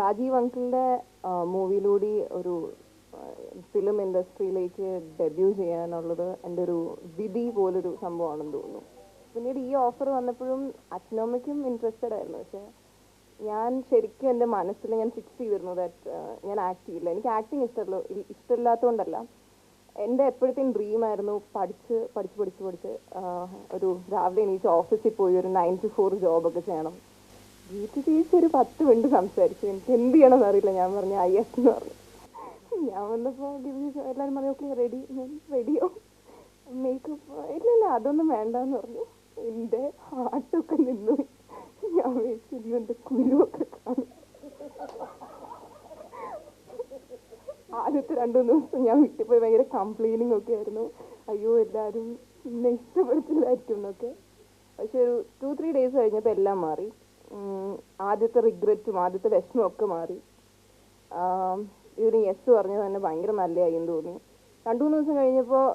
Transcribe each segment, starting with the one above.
രാജീവ് അങ്കിളിൻ്റെ മൂവിയിലൂടെ ഒരു film ഇൻഡസ്ട്രിയിലേക്ക് debut ചെയ്യാനുള്ളത് എൻ്റെ ഒരു വിധി പോലൊരു സംഭവമാണെന്ന് തോന്നുന്നു. പിന്നീട് ഈ ഓഫർ വന്നപ്പോഴും അച്ഛനമ്മയ്ക്കും ഇൻട്രസ്റ്റഡ് ആയിരുന്നു. പക്ഷേ ഞാൻ ശരിക്കും എൻ്റെ മനസ്സിൽ ഞാൻ ഫിക്സ് ചെയ്തിരുന്നു ദാറ്റ് ഞാൻ ആക്ട് ചെയ്യില്ല. എനിക്ക് ആക്ടിങ് ഇഷ്ടമില്ലാത്തതുകൊണ്ടല്ല, എൻ്റെ എപ്പോഴത്തെയും ഡ്രീമായിരുന്നു പഠിച്ച് ഒരു രാവിലെ എണീച്ച് ഓഫീസിൽ പോയി ഒരു 9 to 4 ജോബൊക്കെ ചെയ്യണം. വീട്ടിൽ തിരിച്ച് ഒരു 10 മിനിറ്റ് സംസാരിച്ചു. എനിക്ക് എന്ത് ചെയ്യണമെന്ന് അറിയില്ല. ഞാൻ പറഞ്ഞു IS എന്ന് പറഞ്ഞു. ഞാൻ വന്നപ്പോൾ എല്ലാവരും പറഞ്ഞു ഓക്കെ റെഡി. ഞാൻ റെഡിയോ മേക്കപ്പ് ഇല്ല അതൊന്നും വേണ്ടെന്ന് പറഞ്ഞു. എൻ്റെ ഹാർട്ടൊക്കെ നിന്നു. ഞാൻ വെച്ചില്ല എൻ്റെ കുരുവൊക്കെ കാണും. ആദ്യത്തെ 2-3 ദിവസം ഞാൻ വീട്ടിൽ പോയി ഭയങ്കര കംപ്ലൈനിങ് ഒക്കെ ആയിരുന്നു. അയ്യോ എല്ലാവരും എന്നെ ഇഷ്ടപ്പെടുത്തില്ലായിരിക്കും എന്നൊക്കെ. പക്ഷെ ഒരു 2-3 ഡേയ്സ് കഴിഞ്ഞപ്പോൾ എല്ലാം മാറി. ആദ്യത്തെ റിഗ്രറ്റും ആദ്യത്തെ വിഷമവും ഒക്കെ മാറി. ഇതിന് യെസ് പറഞ്ഞത് തന്നെ ഭയങ്കര നല്ലതായി എന്ന് തോന്നി. 2-3 ദിവസം കഴിഞ്ഞപ്പോൾ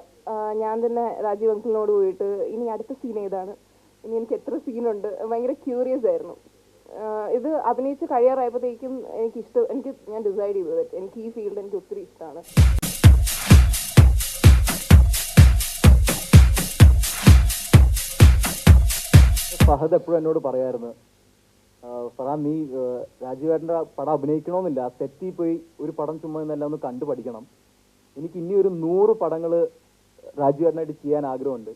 ഞാൻ തന്നെ രാജീവ് അങ്കിളിനോട് പോയിട്ട് ഇനി അടുത്ത സീൻ ഏതാണ്, ഇനി എനിക്ക് എത്ര സീനുണ്ട്, ഭയങ്കര ക്യൂരിയസ് ആയിരുന്നു. ഇത് അഭിനയിച്ച് കഴിയാറായപ്പോഴത്തേക്കും ഞാൻ ഡിസൈഡ് ചെയ്തത് എനിക്ക് ഈ ഫീൽഡ് എനിക്ക് ഒത്തിരി ഇഷ്ടമാണ്. ഫഹദ് എപ്പോഴും എന്നോട് പറയായിരുന്നു, ഫറാൻ നീ രാജീവേട്ടൻ്റെ പടം അഭിനയിക്കണമെന്നില്ല, സെറ്റിൽ പോയി ഒരു പടം ചുമ്മാ എന്നെല്ലാം ഒന്ന് കണ്ടു പഠിക്കണം. എനിക്ക് ഇനി ഒരു 100 പടങ്ങൾ രാജീവേട്ടനായിട്ട് ചെയ്യാൻ ആഗ്രഹമുണ്ട്.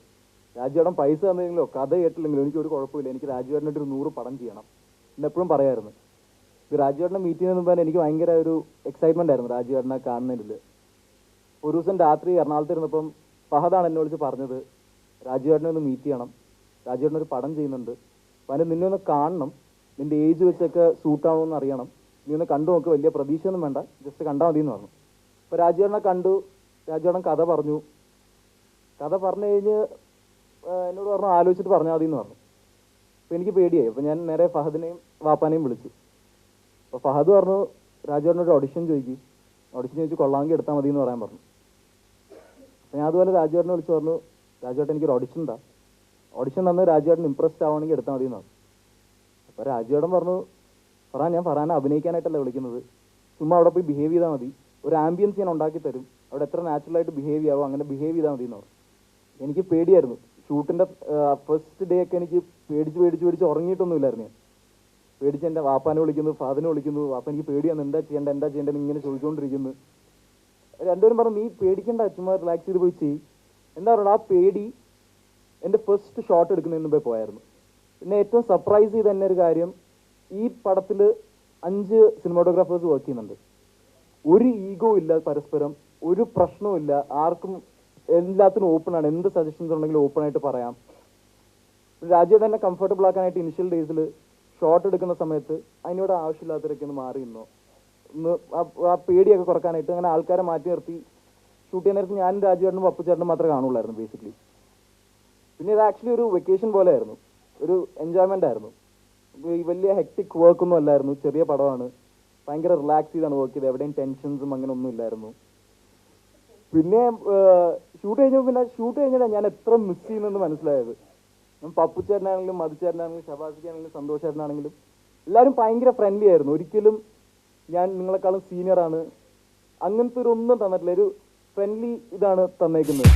രാജീവേട്ടൻ പൈസ തന്നെങ്കിലോ കഥ കേട്ടില്ലെങ്കിലോ എനിക്കൊരു കുഴപ്പമില്ല, എനിക്ക് രാജീവേട്ടനായിട്ട് ഒരു 100 പടം ചെയ്യണം എന്നെപ്പോഴും പറയായിരുന്നു. ഇത് രാജീവേട്ടനെ മീറ്റ് ചെയ്യുന്നതിന് മുമ്പ് എനിക്ക് ഭയങ്കര ഒരു എക്സൈറ്റ്മെൻ്റ് ആയിരുന്നു രാജീവേട്ടനെ കാണുന്നതിൽ. ഒരു ദിവസം രാത്രി എറണാകുളത്ത് ഇരുന്നപ്പം ഫഹദാണ് എന്നെ വിളിച്ച് പറഞ്ഞത്, രാജീവേട്ടനെ ഒന്ന് മീറ്റ് ചെയ്യണം, രാജീവേട്ടനൊരു പടം ചെയ്യുന്നുണ്ട്, അപ്പം അതിന് നിന്നെ ഒന്ന് കാണണം, നിൻ്റെ ഏജ് വെച്ചൊക്കെ സൂട്ടാണോ എന്ന് അറിയണം, നീ ഒന്ന് കണ്ടു നോക്ക്, വലിയ പ്രതീക്ഷയൊന്നും വേണ്ട, ജസ്റ്റ് കണ്ടാൽ മതി എന്ന് പറഞ്ഞു. അപ്പോൾ രാജീവേട്ടനെ കണ്ടു. രാജീവേട്ടൻ കഥ പറഞ്ഞു കഴിഞ്ഞ് എന്നോട് പറഞ്ഞു ആലോചിച്ചിട്ട് പറഞ്ഞാൽ മതി എന്ന് പറഞ്ഞു. അപ്പോൾ എനിക്ക് പേടിയായി. അപ്പോൾ ഞാൻ നേരെ ഫഹദിനെയും വാപ്പാനെയും വിളിച്ചു. അപ്പോൾ ഫഹദ് പറഞ്ഞു രാജീവേട്ടനൊരു ഓഡിഷൻ ചോദിച്ചു കൊള്ളാമെങ്കിൽ എടുത്താൽ മതി എന്ന് പറയാൻ പറഞ്ഞു. അപ്പോൾ ഞാൻ അതുപോലെ രാജീവേട്ടനെ വിളിച്ച് പറഞ്ഞു, രാജീവേട്ടൻ എനിക്കൊരു ഓഡിഷൻ തന്ന് രാജീവേട്ടൻ ഇംപ്രസ്ഡ് ആവുകയാണെങ്കിൽ എടുത്താൽ മതി എന്ന് പറഞ്ഞു. അപ്പോൾ രാജീവേട്ടൻ പറഞ്ഞു, ഞാൻ ഫറാനെ അഭിനയിക്കാനായിട്ടല്ല വിളിക്കുന്നത്, ചുമ്മാ അവിടെ പോയി ബിഹേവ് ചെയ്താൽ മതി, ഒരു ആംബിയൻസ് ഞാൻ ഉണ്ടാക്കി തരും, അവിടെ എത്ര നാച്ചുറലായിട്ട് ബിഹേവ് ചെയ്യാവോ അങ്ങനെ ബിഹേവ് ചെയ്താൽ മതി എന്ന് പറഞ്ഞു. എനിക്ക് പേടിയായിരുന്നു. ഷൂട്ടിൻ്റെ ഫസ്റ്റ് ഡേ ഒക്കെ എനിക്ക് പേടിച്ച് ഉറങ്ങിയിട്ടൊന്നുമില്ലായിരുന്നു. ഞാൻ പേടിച്ച് എൻ്റെ വാപ്പാനെ വിളിക്കുന്നു, ഫാദറിനെ വിളിക്കുന്നു, വാപ്പ എനിക്ക് പേടിയാണ്, എന്താ ചെയ്യേണ്ടത് ഇങ്ങനെ ചോദിച്ചുകൊണ്ടിരിക്കുന്നു. രണ്ടുപേരും പറഞ്ഞു നീ പേടിക്കണ്ട, ചുമ്മാ റിലാക്സ് ചെയ്ത് പോയി ചെയ്യും. എന്താ പറയുക, ആ പേടി എൻ്റെ ഫസ്റ്റ് ഷോട്ട് എടുക്കുന്നതിന് മുമ്പേ പോയായിരുന്നു. പിന്നെ ഏറ്റവും സർപ്രൈസ് ചെയ്ത തന്നെ ഒരു കാര്യം, ഈ പടത്തിൽ 5 സിനിമാറ്റോഗ്രാഫേഴ്സ് വർക്ക് ചെയ്യുന്നുണ്ട്. ഒരു ഈഗോ ഇല്ല പരസ്പരം, ഒരു പ്രശ്നവും ഇല്ല, ആർക്കും എല്ലാത്തിനും ഓപ്പണാണ്, എന്ത് സജഷൻസ് ഉണ്ടെങ്കിലും ഓപ്പണായിട്ട് പറയാം. രാജീവ് തന്നെ കംഫർട്ടബിൾ ആക്കാനായിട്ട് ഇനിഷ്യൽ ഡേയ്സിൽ ഷോട്ട് എടുക്കുന്ന സമയത്ത് അതിനോട് ആവശ്യമില്ലാത്തവരൊക്കെ ഒന്ന് മാറി നിന്നോ, ഒന്ന് ആ പേടിയൊക്കെ കുറക്കാനായിട്ട് അങ്ങനെ ആൾക്കാരെ മാറ്റി നിർത്തി ഷൂട്ട് ചെയ്യുന്ന നേരത്ത് ഞാനും രാജീവേട്ടനും പപ്പുചേട്ടനും മാത്രമേ കാണുള്ളായിരുന്നു ബേസിക്കലി. പിന്നെ ഇത് ആക്ച്വലി ഒരു വെക്കേഷൻ പോലെ ആയിരുന്നു, ഒരു എൻജോയ്മെൻ്റ് ആയിരുന്നു. ഈ വലിയ ഹെക്ടിക് വർക്കൊന്നും അല്ലായിരുന്നു, ചെറിയ പടമാണ്, ഭയങ്കര റിലാക്സ് ചെയ്താണ് വർക്ക് ചെയ്തത്, എവിടെയും ടെൻഷൻസും അങ്ങനെ ഒന്നും ഇല്ലായിരുന്നു. പിന്നെ ഷൂട്ട് കഴിഞ്ഞാൽ ഞാൻ എത്ര മിസ് ചെയ്യുന്നെന്ന് മനസ്സിലായത്. പപ്പുച്ചേട്ടനാണെങ്കിലും മധുച്ചേട്ടനാണെങ്കിലും ഷബാസിക്കാണെങ്കിലും സന്തോഷേട്ടനാണെങ്കിലും എല്ലാവരും ഭയങ്കര ഫ്രണ്ട്ലി ആയിരുന്നു. ഒരിക്കലും ഞാൻ നിങ്ങളെക്കാളും സീനിയറാണ് അങ്ങനത്തെ ഒരു ഒന്നും തന്നിട്ടില്ല, ഒരു ഫ്രണ്ട്ലി ഇതാണ് തന്നേക്കുന്നത്.